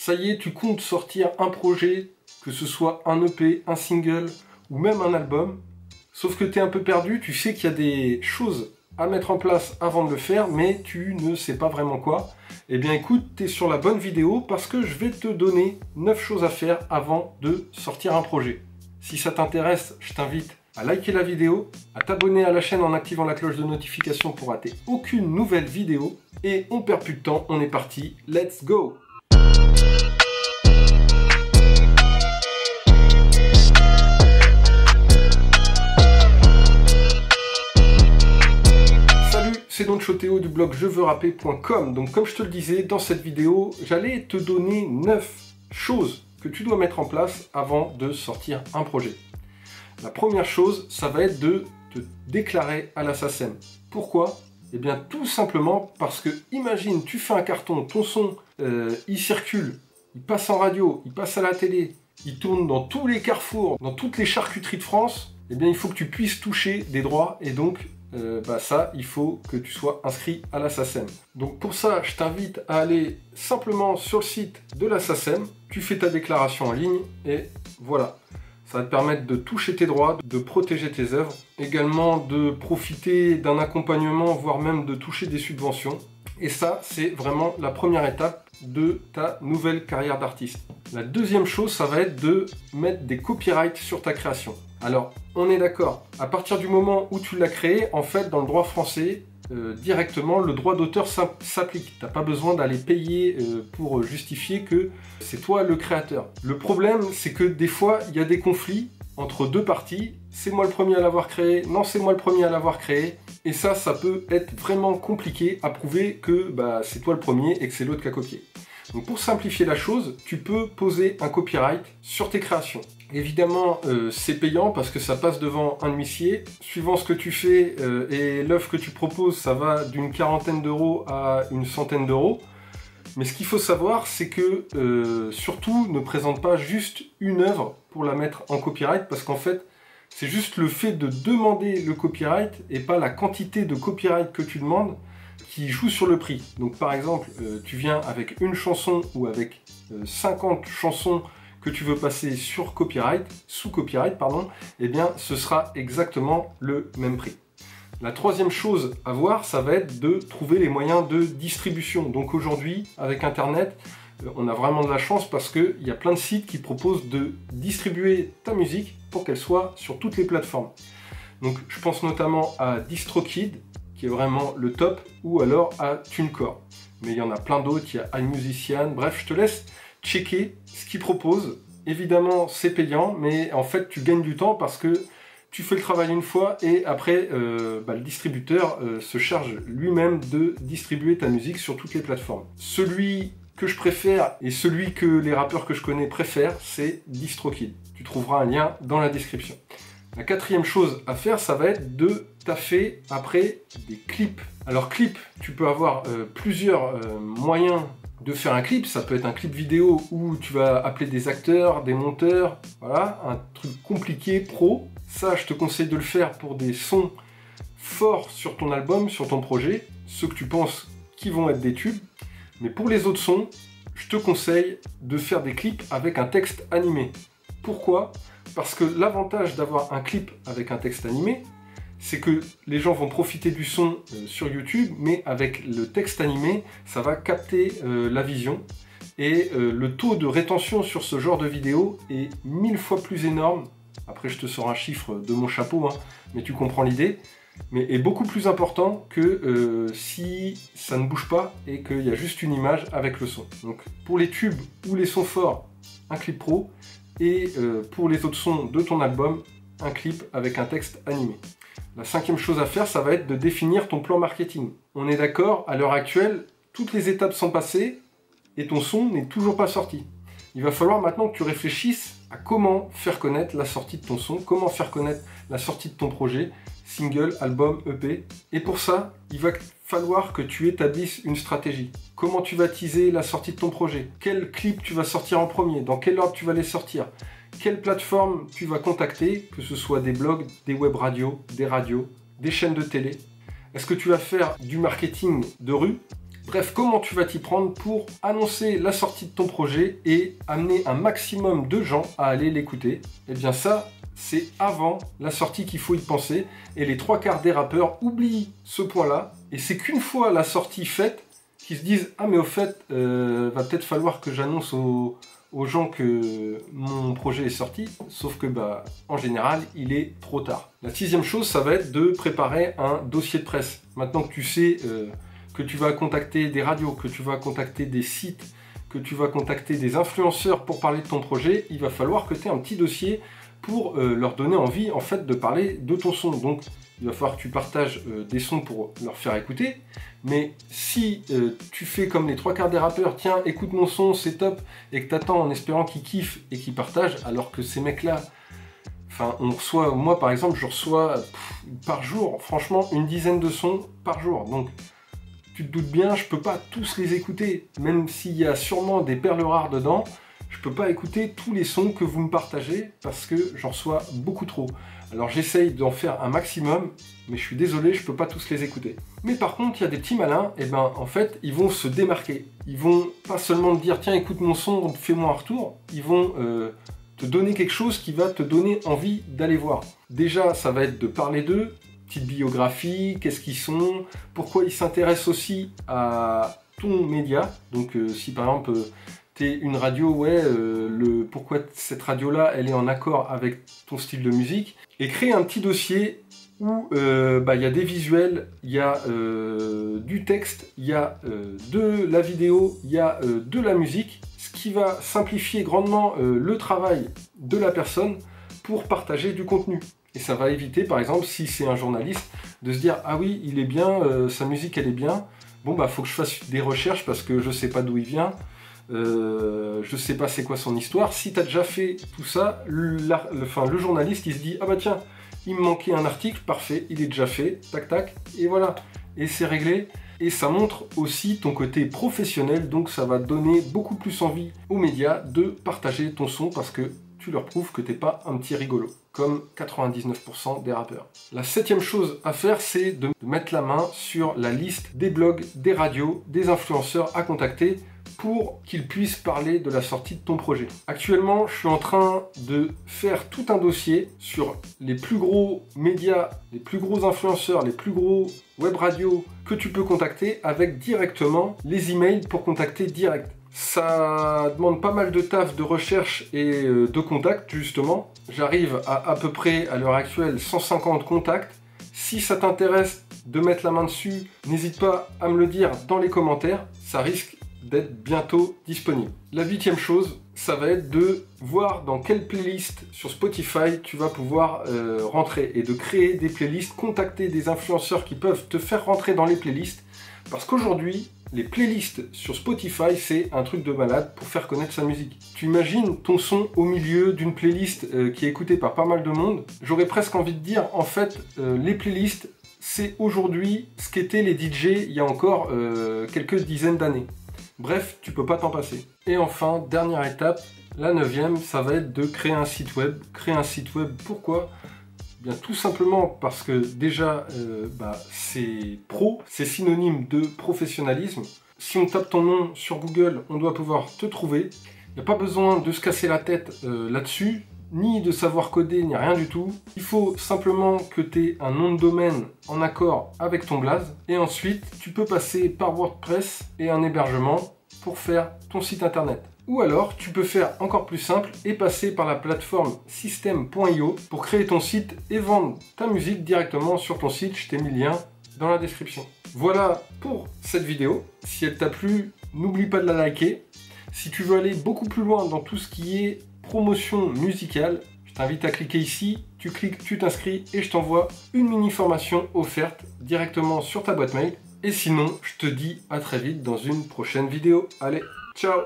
Ça y est, tu comptes sortir un projet, que ce soit un EP, un single ou même un album. Sauf que tu es un peu perdu, tu sais qu'il y a des choses à mettre en place avant de le faire, mais tu ne sais pas vraiment quoi. Eh bien écoute, tu es sur la bonne vidéo parce que je vais te donner 9 choses à faire avant de sortir un projet. Si ça t'intéresse, je t'invite à liker la vidéo, à t'abonner à la chaîne en activant la cloche de notification pour rater aucune nouvelle vidéo. Et on perd plus de temps, on est parti, let's go! C'est donc Théo du blog jeveuxrapper.com. Donc comme je te le disais, dans cette vidéo, j'allais te donner 9 choses que tu dois mettre en place avant de sortir un projet. La première chose, ça va être de te déclarer à la SACEM. Pourquoi? Eh bien tout simplement parce que, imagine, tu fais un carton, ton son, il circule, il passe en radio, il passe à la télé, il tourne dans tous les carrefours, dans toutes les charcuteries de France, eh bien il faut que tu puisses toucher des droits et donc ça, il faut que tu sois inscrit à la SACEM. Donc pour ça, je t'invite à aller simplement sur le site de la SACEM, tu fais ta déclaration en ligne et voilà. Ça va te permettre de toucher tes droits, de protéger tes œuvres, également de profiter d'un accompagnement, voire même de toucher des subventions. Et ça, c'est vraiment la première étape de ta nouvelle carrière d'artiste. La deuxième chose, ça va être de mettre des copyrights sur ta création. Alors, on est d'accord, à partir du moment où tu l'as créé, en fait, dans le droit français, directement, le droit d'auteur s'applique. Tu n'as pas besoin d'aller payer pour justifier que c'est toi le créateur. Le problème, c'est que des fois, il y a des conflits entre deux parties. C'est moi le premier à l'avoir créé, non, c'est moi le premier à l'avoir créé. Et ça peut être vraiment compliqué à prouver que c'est toi le premier et que c'est l'autre qui a copié. Donc pour simplifier la chose, tu peux poser un copyright sur tes créations. Évidemment, c'est payant parce que ça passe devant un huissier. Suivant ce que tu fais et l'œuvre que tu proposes, ça va d'une quarantaine d'euros à une centaine d'euros. Mais ce qu'il faut savoir, c'est que surtout, ne présente pas juste une œuvre pour la mettre en copyright parce qu'en fait, c'est juste le fait de demander le copyright et pas la quantité de copyright que tu demandes qui joue sur le prix. Donc par exemple, tu viens avec une chanson ou avec 50 chansons que tu veux passer sur copyright, sous copyright, pardon, eh bien ce sera exactement le même prix. La troisième chose à voir, ça va être de trouver les moyens de distribution. Donc aujourd'hui, avec Internet, on a vraiment de la chance parce qu'il y a plein de sites qui proposent de distribuer ta musique pour qu'elle soit sur toutes les plateformes. Donc je pense notamment à DistroKid, qui est vraiment le top, ou alors à TuneCore. Mais il y en a plein d'autres, il y a iMusician, bref, je te laisse checker ce qu'ils proposent. Évidemment, c'est payant, mais en fait, tu gagnes du temps parce que tu fais le travail une fois et après, le distributeur se charge lui-même de distribuer ta musique sur toutes les plateformes. Celui que je préfère et celui que les rappeurs que je connais préfèrent, c'est DistroKid. Tu trouveras un lien dans la description. La quatrième chose à faire, ça va être de taffer après des clips. Alors clip, tu peux avoir plusieurs moyens de faire un clip. Ça peut être un clip vidéo où tu vas appeler des acteurs, des monteurs, voilà, un truc compliqué, pro. Ça, je te conseille de le faire pour des sons forts sur ton album, sur ton projet, ceux que tu penses qui vont être des tubes. Mais pour les autres sons, je te conseille de faire des clips avec un texte animé. Pourquoi ? Parce que l'avantage d'avoir un clip avec un texte animé, c'est que les gens vont profiter du son sur YouTube, mais avec le texte animé, ça va capter la vision. Et le taux de rétention sur ce genre de vidéo est 1000 fois plus énorme. Après, je te sors un chiffre de mon chapeau, hein, mais tu comprends l'idée. Mais est beaucoup plus important que si ça ne bouge pas et qu'il y a juste une image avec le son. Donc pour les tubes ou les sons forts, un clip pro. Et pour les autres sons de ton album, un clip avec un texte animé. La cinquième chose à faire, ça va être de définir ton plan marketing. On est d'accord, à l'heure actuelle, toutes les étapes sont passées et ton son n'est toujours pas sorti. Il va falloir maintenant que tu réfléchisses à comment faire connaître la sortie de ton son, comment faire connaître la sortie de ton projet, single, album, EP. Et pour ça, il va falloir que tu établisses une stratégie. Comment tu vas teaser la sortie de ton projet? Quel clip tu vas sortir en premier? Dans quel ordre tu vas les sortir? Quelle plateforme tu vas contacter? Que ce soit des blogs, des web radios, des chaînes de télé. Est-ce que tu vas faire du marketing de rue? Bref, comment tu vas t'y prendre pour annoncer la sortie de ton projet et amener un maximum de gens à aller l'écouter? Eh bien ça, c'est avant la sortie qu'il faut y penser, et les 3/4 des rappeurs oublient ce point-là, et c'est qu'une fois la sortie faite, qu'ils se disent « Ah mais au fait, va peut-être falloir que j'annonce aux gens que mon projet est sorti », sauf que en général, il est trop tard. La 6e chose, ça va être de préparer un dossier de presse. Maintenant que tu sais que tu vas contacter des radios, que tu vas contacter des sites, que tu vas contacter des influenceurs pour parler de ton projet, il va falloir que tu aies un petit dossier pour leur donner envie en fait de parler de ton son. Donc il va falloir que tu partages des sons pour leur faire écouter, mais si tu fais comme les 3/4 des rappeurs, tiens écoute mon son c'est top, et que tu attends en espérant qu'ils kiffent et qu'ils partagent, alors que ces mecs là, enfin on reçoit, moi par exemple je reçois par jour franchement une dizaine de sons par jour, donc tu te doutes bien, je peux pas tous les écouter, même s'il y a sûrement des perles rares dedans. Je peux pas écouter tous les sons que vous me partagez parce que j'en reçois beaucoup trop. Alors j'essaye d'en faire un maximum, mais je suis désolé, je peux pas tous les écouter. Mais par contre, il y a des petits malins, et en fait, ils vont se démarquer. Ils vont pas seulement te dire, tiens, écoute mon son, fais-moi un retour. Ils vont te donner quelque chose qui va te donner envie d'aller voir. Déjà, ça va être de parler d'eux, petite biographie, qu'est-ce qu'ils sont, pourquoi ils s'intéressent aussi à ton média. Donc si par exemple t'es une radio, pourquoi cette radio-là, elle est en accord avec ton style de musique. Et créer un petit dossier où y a des visuels, il y a du texte, il y a de la vidéo, il y a de la musique, ce qui va simplifier grandement le travail de la personne pour partager du contenu. Et ça va éviter, par exemple, si c'est un journaliste, de se dire « Ah oui, il est bien, sa musique, elle est bien. Bon, faut que je fasse des recherches parce que je sais pas d'où il vient. Je sais pas c'est quoi son histoire ». Si tu as déjà fait tout ça, le journaliste, il se dit « Ah bah tiens, il me manquait un article, parfait, il est déjà fait, tac tac, et voilà. » Et c'est réglé. Et ça montre aussi ton côté professionnel, donc ça va donner beaucoup plus envie aux médias de partager ton son parce que tu leur prouves que t'es pas un petit rigolo, comme 99% des rappeurs. La 7e chose à faire, c'est de mettre la main sur la liste des blogs, des radios, des influenceurs à contacter pour qu'ils puissent parler de la sortie de ton projet. Actuellement, je suis en train de faire tout un dossier sur les plus gros médias, les plus gros influenceurs, les plus gros web radios que tu peux contacter avec directement les emails pour contacter direct. Ça demande pas mal de taf, de recherche et de contacts justement. J'arrive à peu près à l'heure actuelle 150 contacts. Si ça t'intéresse de mettre la main dessus, n'hésite pas à me le dire dans les commentaires. Ça risque d'être bientôt disponible. La 8e chose, ça va être de voir dans quelle playlist sur Spotify tu vas pouvoir rentrer et de créer des playlists, contacter des influenceurs qui peuvent te faire rentrer dans les playlists. Parce qu'aujourd'hui, les playlists sur Spotify, c'est un truc de malade pour faire connaître sa musique. Tu imagines ton son au milieu d'une playlist qui est écoutée par pas mal de monde. J'aurais presque envie de dire, en fait, les playlists, c'est aujourd'hui ce qu'étaient les DJ il y a encore quelques dizaines d'années. Bref, tu peux pas t'en passer. Et enfin, dernière étape, la 9e, ça va être de créer un site web. Créer un site web, pourquoi ? Bien, tout simplement parce que déjà, c'est pro, c'est synonyme de professionnalisme. Si on tape ton nom sur Google, on doit pouvoir te trouver. Il n'y a pas besoin de se casser la tête là-dessus, ni de savoir coder, ni rien du tout. Il faut simplement que tu aies un nom de domaine en accord avec ton blaze. Et ensuite, tu peux passer par WordPress et un hébergement pour faire ton site internet. Ou alors, tu peux faire encore plus simple et passer par la plateforme System.io pour créer ton site et vendre ta musique directement sur ton site. Je t'ai mis le lien dans la description. Voilà pour cette vidéo. Si elle t'a plu, n'oublie pas de la liker. Si tu veux aller beaucoup plus loin dans tout ce qui est promotion musicale, je t'invite à cliquer ici. Tu cliques, tu t'inscris et je t'envoie une mini formation offerte directement sur ta boîte mail. Et sinon, je te dis à très vite dans une prochaine vidéo. Allez, ciao!